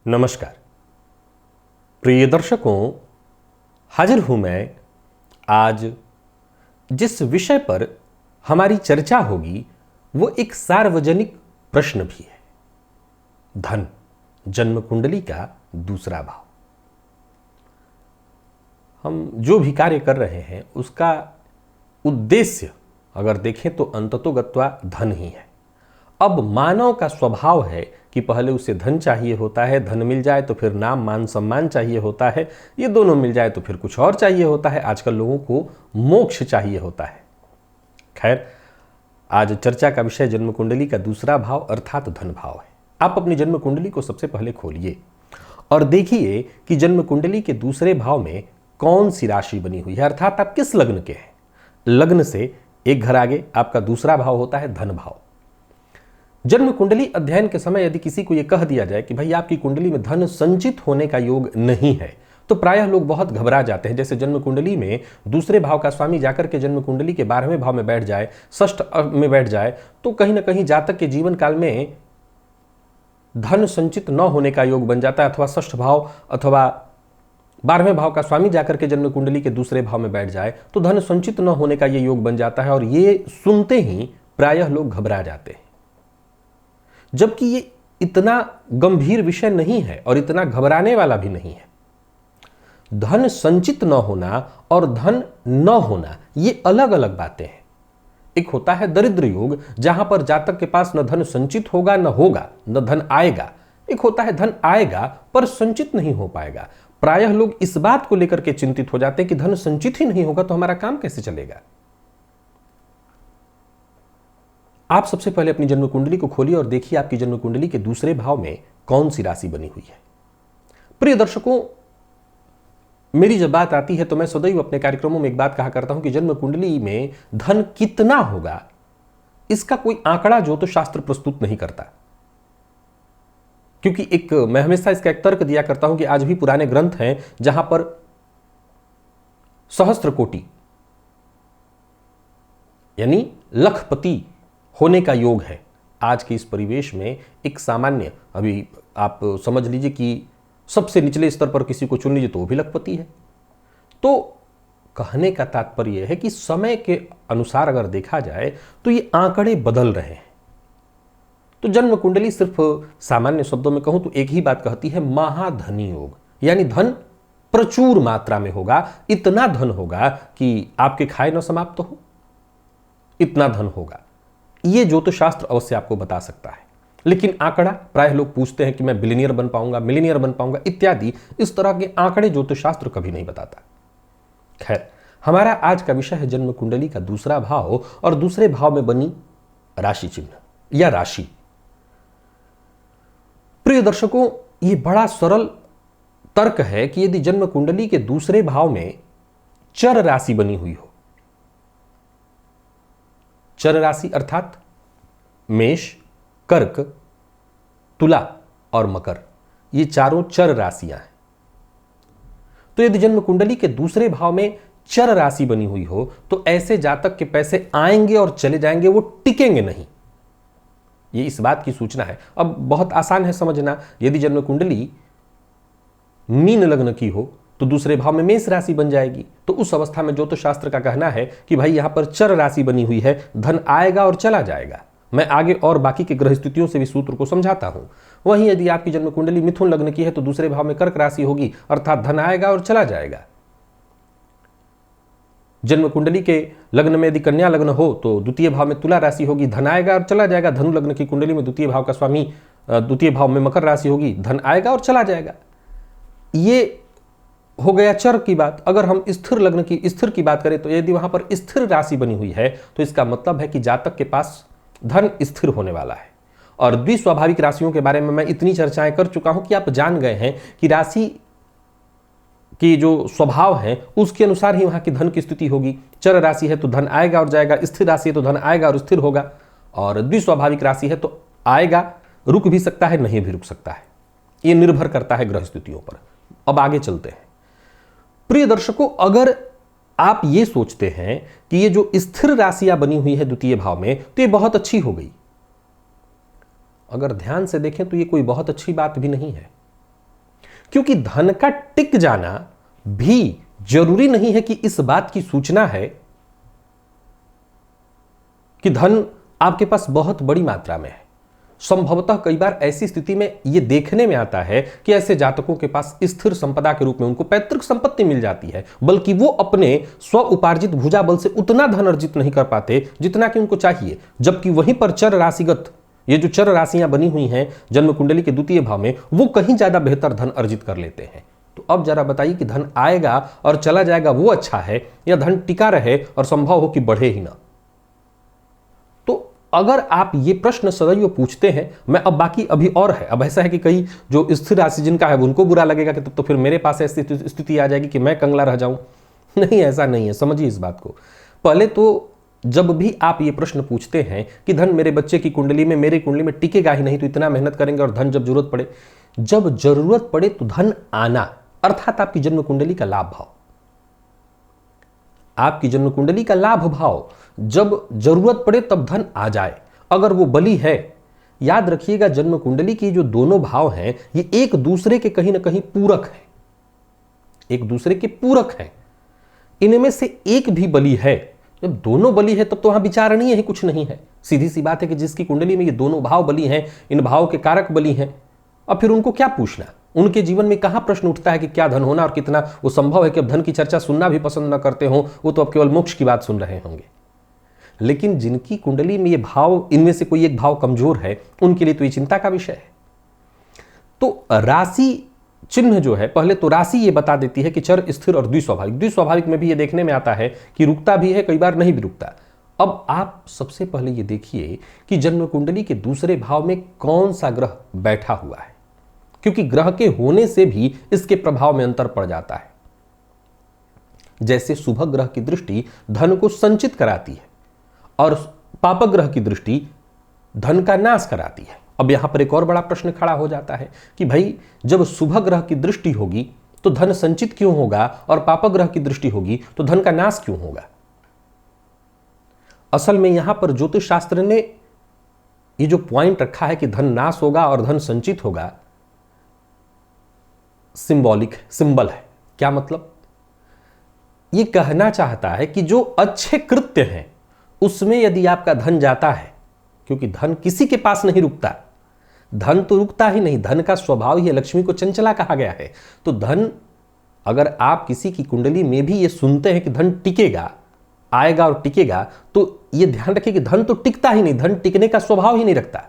नमस्कार प्रिय दर्शकों, हाजिर हूं मैं आज जिस विषय पर हमारी चर्चा होगी वो एक सार्वजनिक प्रश्न भी है। धन, जन्म कुंडली का दूसरा भाव। हम जो भी कार्य कर रहे हैं उसका उद्देश्य अगर देखें तो अंततोगत्वा धन ही है। अब मानव का स्वभाव है कि पहले उसे धन चाहिए होता है, धन मिल जाए तो फिर नाम मान सम्मान चाहिए होता है, ये दोनों मिल जाए तो फिर कुछ और चाहिए होता है। आजकल लोगों को मोक्ष चाहिए होता है। खैर, आज चर्चा का विषय जन्म कुंडली का दूसरा भाव अर्थात धन भाव है। आप अपनी जन्म कुंडली को सबसे पहले खोलिए और देखिए कि जन्म कुंडली के दूसरे भाव में कौन सी राशि बनी हुई है, अर्थात आप किस लग्न के हैं। लग्न से एक घर आगे आपका दूसरा भाव होता है धन भाव। जन्म कुंडली अध्ययन के समय यदि किसी को यह कह दिया जाए कि भाई आपकी कुंडली में धन संचित होने का योग नहीं है, तो प्रायः लोग बहुत घबरा जाते हैं। जैसे जन्म कुंडली में दूसरे भाव का स्वामी जाकर के जन्म कुंडली के 12वें भाव में बैठ जाए, षष्ठ में बैठ जाए, तो कहीं ना कहीं जातक के जीवन काल में धन संचित न होने का योग बन जाता है। अथवा षष्ठ भाव अथवा 12वें भाव का स्वामी जाकर के जन्म कुंडली के दूसरे भाव में बैठ जाए तो धन संचित न होने का यह योग बन जाता है। और ये सुनते ही प्रायः लोग घबरा जाते हैं, जबकि ये इतना गंभीर विषय नहीं है और इतना घबराने वाला भी नहीं है। धन संचित न होना और धन न होना ये अलग अलग बातें हैं। एक होता है दरिद्र योग, जहां पर जातक के पास न धन संचित होगा न होगा, न धन आएगा। एक होता है धन आएगा पर संचित नहीं हो पाएगा। प्रायः लोग इस बात को लेकर के चिंतित हो जाते हैं कि धन संचित ही नहीं होगा तो हमारा काम कैसे चलेगा। आप सबसे पहले अपनी जन्म कुंडली को खोलिए और देखिए आपकी जन्म कुंडली के दूसरे भाव में कौन सी राशि बनी हुई है। प्रिय दर्शकों, मेरी जब बात आती है तो मैं सदैव अपने कार्यक्रमों में एक बात कहा करता हूं कि जन्म कुंडली में धन कितना होगा इसका कोई आंकड़ा ज्योतिष शास्त्र प्रस्तुत नहीं करता। क्योंकि मैं हमेशा इसका एक तर्क दिया करता हूं कि आज भी पुराने ग्रंथ हैं जहां पर सहस्त्र कोटि यानी लखपति होने का योग है। आज के इस परिवेश में एक सामान्य, अभी आप समझ लीजिए कि सबसे निचले स्तर पर किसी को चुन लीजिए तो वो भी लखपति है। तो कहने का तात्पर्य है कि समय के अनुसार अगर देखा जाए तो ये आंकड़े बदल रहे हैं। तो जन्म कुंडली सिर्फ सामान्य शब्दों में कहूं तो एक ही बात कहती है, महाधनी योग, यानी धन प्रचुर मात्रा में होगा। इतना धन होगा कि आपके खाए न समाप्त हो, इतना धन होगा। ये ज्योतिष शास्त्र अवश्य आपको बता सकता है। लेकिन आंकड़ा, प्रायः लोग पूछते हैं कि मैं बिलियनियर बन पाऊंगा, मिलियनियर बन पाऊंगा इत्यादि, इस तरह के आंकड़े ज्योतिष शास्त्र कभी नहीं बताता। खैर, हमारा आज का विषय है जन्म कुंडली का दूसरा भाव और दूसरे भाव में बनी राशि चिन्ह या राशि। प्रिय दर्शकों, यह बड़ा सरल तर्क है कि यदि जन्म कुंडली के दूसरे भाव में चर राशि बनी हुई हो, चर राशि अर्थात मेष, कर्क, तुला और मकर, ये चारों चर राशियां हैं। तो यदि जन्म कुंडली के दूसरे भाव में चर राशि बनी हुई हो तो ऐसे जातक के पैसे आएंगे और चले जाएंगे, वो टिकेंगे नहीं। ये इस बात की सूचना है। अब बहुत आसान है समझना। यदि जन्म कुंडली मीन लग्न की हो तो दूसरे भाव में मेष राशि बन जाएगी। तो उस अवस्था में ज्योतिष शास्त्र का कहना है कि भाई यहां पर चर राशि बनी हुई है, धन आएगा और चला जाएगा। मैं आगे और बाकी के ग्रह स्थितियों से भी सूत्र को समझाता हूं। वहीं यदि आपकी जन्म कुंडली मिथुन लग्न की है तो दूसरे भाव में कर्क राशि होगी, अर्थात धन आएगा और चला जाएगा। जन्म कुंडली के लग्न में यदि कन्या लग्न हो तो द्वितीय भाव में तुला राशि होगी, धन आएगा और चला जाएगा। धनु लग्न की कुंडली में द्वितीय भाव का स्वामी द्वितीय भाव में मकर राशि होगी, धन आएगा और चला जाएगा। ये हो गया चर की बात। अगर हम स्थिर लग्न की, स्थिर की बात करें तो यदि वहां पर स्थिर राशि बनी हुई है तो इसका मतलब है कि जातक के पास धन स्थिर होने वाला है। और द्विस्वाभाविक राशियों के बारे में मैं इतनी चर्चाएं कर चुका हूं कि आप जान गए हैं कि राशि की जो स्वभाव है उसके अनुसार ही वहां की धन की स्थिति होगी। चर राशि है तो धन आएगा और जाएगा, स्थिर राशि है तो धन आएगा और स्थिर होगा, और द्विस्वाभाविक राशि है तो आएगा, रुक भी सकता है, नहीं भी रुक सकता है। यह निर्भर करता है ग्रह स्थितियों पर। अब आगे चलते हैं। प्रिय दर्शकों, अगर आप ये सोचते हैं कि ये जो स्थिर राशियां बनी हुई है द्वितीय भाव में तो ये बहुत अच्छी हो गई, अगर ध्यान से देखें तो ये कोई बहुत अच्छी बात भी नहीं है। क्योंकि धन का टिक जाना भी जरूरी नहीं है कि इस बात की सूचना है कि धन आपके पास बहुत बड़ी मात्रा में है। संभवतः कई बार ऐसी स्थिति में यह देखने में आता है कि ऐसे जातकों के पास स्थिर संपदा के रूप में उनको पैतृक संपत्ति मिल जाती है, बल्कि वो अपने स्व उपार्जित भुजा बल से उतना धन अर्जित नहीं कर पाते जितना कि उनको चाहिए। जबकि वहीं पर चर राशिगत ये जो चर राशियां बनी हुई हैं जन्म कुंडली के द्वितीय भाव में, वो कहीं ज्यादा बेहतर धन अर्जित कर लेते हैं। तो अब जरा बताइए कि धन आएगा और चला जाएगा वो अच्छा है, या धन टिका रहे और संभव हो कि बढ़े ही ना। अगर आप ये प्रश्न सदैव पूछते हैं, मैं अब बाकी अभी और है, अब ऐसा है कि कई जो स्थिर राशि जिनका है उनको बुरा लगेगा कि तब तो फिर मेरे पास ऐसी स्थिति आ जाएगी कि मैं कंगला रह जाऊं। नहीं, ऐसा नहीं है, समझिए इस बात को। पहले तो जब भी आप ये प्रश्न पूछते हैं कि धन मेरे बच्चे की कुंडली में, मेरी कुंडली में टिकेगा ही नहीं, तो इतना मेहनत करेंगे और धन जब जरूरत पड़े तो धन आना, अर्थात आपकी जन्म कुंडली का लाभ भाव, आपकी जन्म कुंडली का लाभ भाव जब जरूरत पड़े तब धन आ जाए, अगर वो बली है। याद रखिएगा, जन्म कुंडली की जो दोनों भाव हैं ये एक दूसरे के कहीं ना कहीं पूरक हैं, एक दूसरे के पूरक हैं। इनमें से एक भी बली है, जब दोनों बली है तब तो वहां विचारणीय ही कुछ नहीं है। सीधी सी बात है कि जिसकी कुंडली में ये दोनों भाव बली हैं, इन भाव के कारक बली हैं, अब फिर उनको क्या पूछना। उनके जीवन में कहां प्रश्न उठता है कि क्या धन होना और कितना, वो संभव है कि अब धन की चर्चा सुनना भी पसंद न करते हो, वो तो अब केवल मोक्ष की बात सुन रहे होंगे। लेकिन जिनकी कुंडली में ये भाव, इनमें से कोई एक भाव कमजोर है, उनके लिए तो ये चिंता का विषय है। तो राशि चिन्ह जो है, पहले तो राशि ये बता देती है कि चर, स्थिर और द्विस्वाभाविक। द्विस्वाभाविक में भी ये देखने में आता है कि रुकता भी है, कई बार नहीं भी रुकता। अब आप सबसे पहले ये देखिए कि जन्म कुंडली के दूसरे भाव में कौन सा ग्रह बैठा हुआ है, क्योंकि ग्रह के होने से भी इसके प्रभाव में अंतर पड़ जाता है। जैसे शुभ ग्रह की दृष्टि धन को संचित कराती है और पापक ग्रह की दृष्टि धन का नाश कराती है। अब यहां पर एक और बड़ा प्रश्न खड़ा हो जाता है कि भाई, जब शुभ ग्रह की दृष्टि होगी तो धन संचित क्यों होगा, और पापक ग्रह की दृष्टि होगी तो धन का नाश क्यों होगा। असल में यहां पर ज्योतिष शास्त्र ने ये जो पॉइंट रखा है कि धन नाश होगा और धन संचित होगा, सिंबल है। क्या मतलब? ये कहना चाहता है कि जो अच्छे कृत्य हैं उसमें यदि आपका धन जाता है, क्योंकि धन किसी के पास नहीं रुकता, धन तो रुकता ही नहीं, धन का स्वभाव ही है, लक्ष्मी को चंचला कहा गया है। तो धन, अगर आप किसी की कुंडली में भी ये सुनते हैं कि धन टिकेगा, आएगा और टिकेगा, तो ये ध्यान रखिए कि धन तो टिकता ही नहीं, धन टिकने का स्वभाव ही नहीं रखता।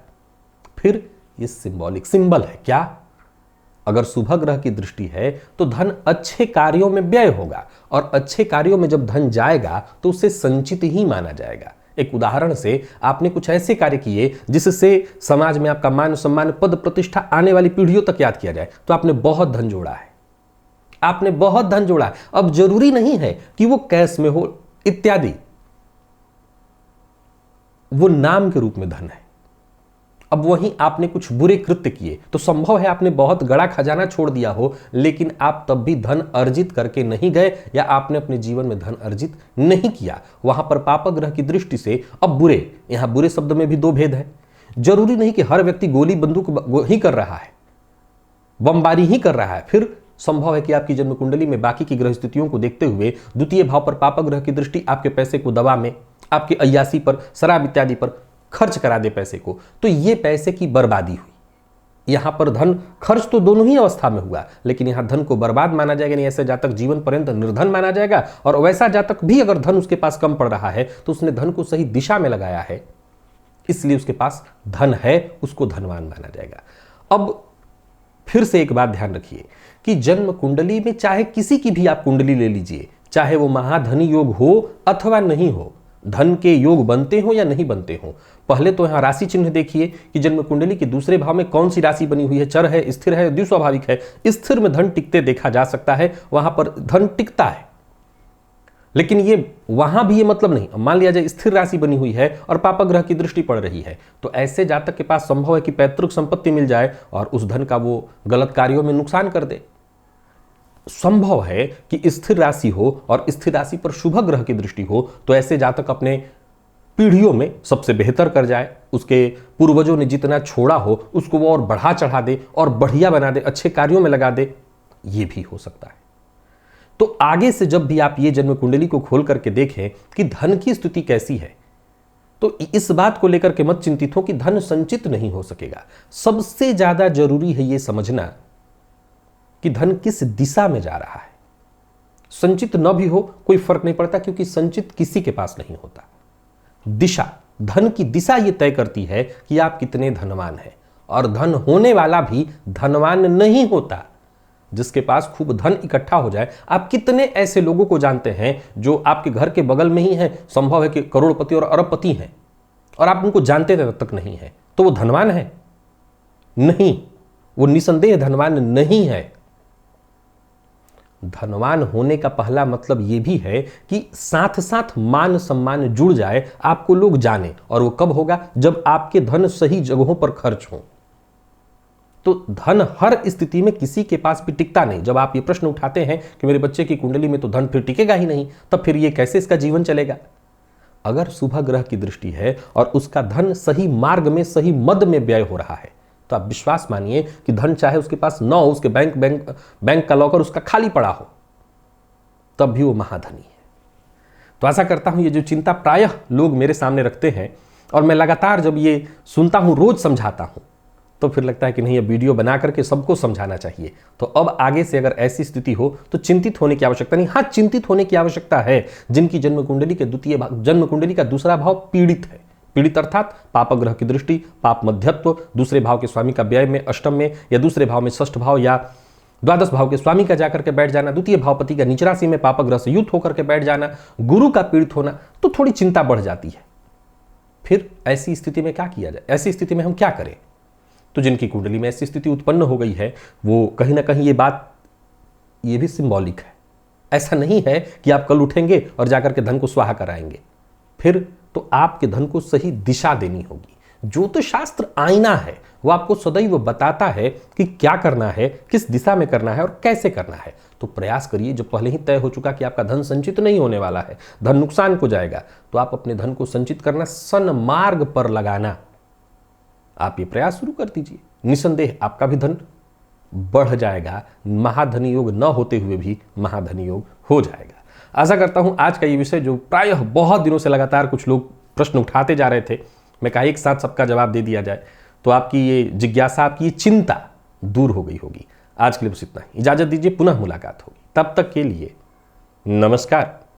फिर ये सिंबल है। क्या? अगर शुभ ग्रह की दृष्टि है तो धन अच्छे कार्यों में व्यय होगा, और अच्छे कार्यों में जब धन जाएगा तो उसे संचित ही माना जाएगा। एक उदाहरण से, आपने कुछ ऐसे कार्य किए जिससे समाज में आपका मान सम्मान, पद प्रतिष्ठा आने वाली पीढ़ियों तक याद किया जाए, तो आपने बहुत धन जोड़ा है, आपने बहुत धन जोड़ा है। अब जरूरी नहीं है कि वो कैश में हो इत्यादि, वो नाम के रूप में धन है। अब वहीं आपने कुछ बुरे कृत्य किए तो संभव है आपने बहुत बड़ा खजाना छोड़ दिया हो, लेकिन आप तब भी धन अर्जित करके नहीं गए, या आपने अपने जीवन में धन अर्जित नहीं किया। वहां पर पापक ग्रह की दृष्टि से, अब बुरे, यहां बुरे शब्द में भी दो भेद है। जरूरी नहीं कि हर व्यक्ति गोली बंदूक ही कर रहा है, बमबारी ही कर रहा है। फिर संभव है कि आपकी जन्म कुंडली में बाकी की ग्रह स्थितियों को देखते हुए द्वितीय भाव पर पापक ग्रह की दृष्टि आपके पैसे को दवा में, आपके अय्यासी पर, शराब इत्यादि पर खर्च करा दे पैसे को, तो ये पैसे की बर्बादी हुई। यहां पर धन खर्च तो दोनों ही अवस्था में हुआ, लेकिन यहां धन को बर्बाद माना जाएगा नहीं। ऐसे जातक जीवन पर्यंत निर्धन माना जाएगा, और वैसा जातक भी अगर धन उसके पास कम पड़ रहा है तो उसने धन को सही दिशा में लगाया है, इसलिए उसके पास धन है, उसको धनवान माना जाएगा। अब फिर से एक बात ध्यान रखिए कि जन्म कुंडली में चाहे किसी की भी आप कुंडली ले लीजिए, चाहे वो महाधनी योग हो अथवा नहीं हो, धन के योग बनते हो या नहीं बनते हो, पहले तो यहां राशि चिन्ह देखिए कि जन्म कुंडली के दूसरे भाव में कौन सी राशि बनी हुई है, चर है, स्थिर है, द्विस्वाभाविक है। स्थिर में धन टिकते देखा जा सकता है, वहां पर धन टिकता है, लेकिन ये वहां भी ये मतलब नहीं। मान लिया जाए स्थिर राशि बनी हुई है और पापक ग्रह की दृष्टि पड़ रही है, तो ऐसे जातक के पास संभव है कि पैतृक संपत्ति मिल जाए और उस धन का वो गलत कार्यों में नुकसान कर दे। संभव है कि स्थिर राशि हो और स्थिर राशि पर शुभ ग्रह की दृष्टि हो, तो ऐसे जातक अपने पीढ़ियों में सबसे बेहतर कर जाए, उसके पूर्वजों ने जितना छोड़ा हो उसको वो और बढ़ा चढ़ा दे और बढ़िया बना दे, अच्छे कार्यों में लगा दे, ये भी हो सकता है। तो आगे से जब भी आप ये जन्म कुंडली को खोल करके देखें कि धन की स्थिति कैसी है, तो इस बात को लेकर के मत चिंतित हो कि धन संचित नहीं हो सकेगा। सबसे ज्यादा जरूरी है यह समझना कि धन किस दिशा में जा रहा है। संचित न भी हो कोई फर्क नहीं पड़ता, क्योंकि संचित किसी के पास नहीं होता। दिशा, धन की दिशा यह तय करती है कि आप कितने धनवान हैं। और धन होने वाला भी धनवान नहीं होता। जिसके पास खूब धन इकट्ठा हो जाए, आप कितने ऐसे लोगों को जानते हैं जो आपके घर के बगल में ही हैं, संभव है कि करोड़पति और अरबपति हैं, और आप उनको जानते तक नहीं है, तो वो धनवान है? नहीं, वो निसंदेह धनवान नहीं है। धनवान होने का पहला मतलब यह भी है कि साथ साथ मान सम्मान जुड़ जाए, आपको लोग जाने। और वो कब होगा? जब आपके धन सही जगहों पर खर्च हो। तो धन हर स्थिति में किसी के पास भी टिकता नहीं। जब आप ये प्रश्न उठाते हैं कि मेरे बच्चे की कुंडली में तो धन फिर टिकेगा ही नहीं, तब फिर ये कैसे इसका जीवन चलेगा? अगर शुभ ग्रह की दृष्टि है और उसका धन सही मार्ग में, सही मद में व्यय हो रहा है, तो आप विश्वास मानिए कि धन चाहे उसके पास न हो, उसके बैंक का लॉकर उसका खाली पड़ा हो, तब भी वो महाधनी है। तो आशा करता हूं ये जो चिंता प्रायः लोग मेरे सामने रखते हैं, और मैं लगातार जब ये सुनता हूं, रोज समझाता हूं, तो फिर लगता है कि नहीं, ये वीडियो बना करके सबको समझाना चाहिए। तो अब आगे से अगर ऐसी स्थिति हो तो चिंतित होने की आवश्यकता नहीं। हाँ, चिंतित होने की आवश्यकता है जिनकी जन्म कुंडली के द्वितीय भाव, जन्म कुंडली का दूसरा भाव पीड़ित है। पीड़ित अर्थात पाप ग्रह की दृष्टि, पाप मध्यत्व, दूसरे भाव के स्वामी का व्यय में, अष्टम में, या दूसरे भाव में षष्ठ भाव या द्वादश भाव के स्वामी का जाकर के बैठ जाना, द्वितीय भावपति का नीच राशि में पाप ग्रह से युक्त होकर के बैठ जाना, गुरु का पीड़ित होना, तो थोड़ी चिंता बढ़ जाती है। फिर ऐसी स्थिति में क्या किया जाए? ऐसी स्थिति में हम क्या करें? तो जिनकी कुंडली में ऐसी स्थिति उत्पन्न हो गई है, वो कहीं ना कहीं ये बात, ये भी सिंबॉलिक है। ऐसा नहीं है कि आप कल उठेंगे और जाकर के धन को स्वाहा कराएंगे। फिर तो आपके धन को सही दिशा देनी होगी। ज्योतिष शास्त्र आईना है, वो आपको सदैव बताता है कि क्या करना है, किस दिशा में करना है और कैसे करना है। तो प्रयास करिए। जब पहले ही तय हो चुका कि आपका धन संचित नहीं होने वाला है, धन नुकसान को जाएगा, तो आप अपने धन को संचित करना, सन्मार्ग पर लगाना, आप ये प्रयास शुरू कर दीजिए। निसंदेह आपका भी धन बढ़ जाएगा। महाधनी योग न होते हुए भी महाधनी योग हो जाएगा। आशा करता हूं आज का ये विषय, जो प्रायः बहुत दिनों से लगातार कुछ लोग प्रश्न उठाते जा रहे थे, मैं कहा एक साथ सबका जवाब दे दिया जाए, तो आपकी ये जिज्ञासा, आपकी ये चिंता दूर हो गई होगी। आज के लिए बस इतना ही। इजाजत दीजिए, पुनः मुलाकात होगी। तब तक के लिए नमस्कार।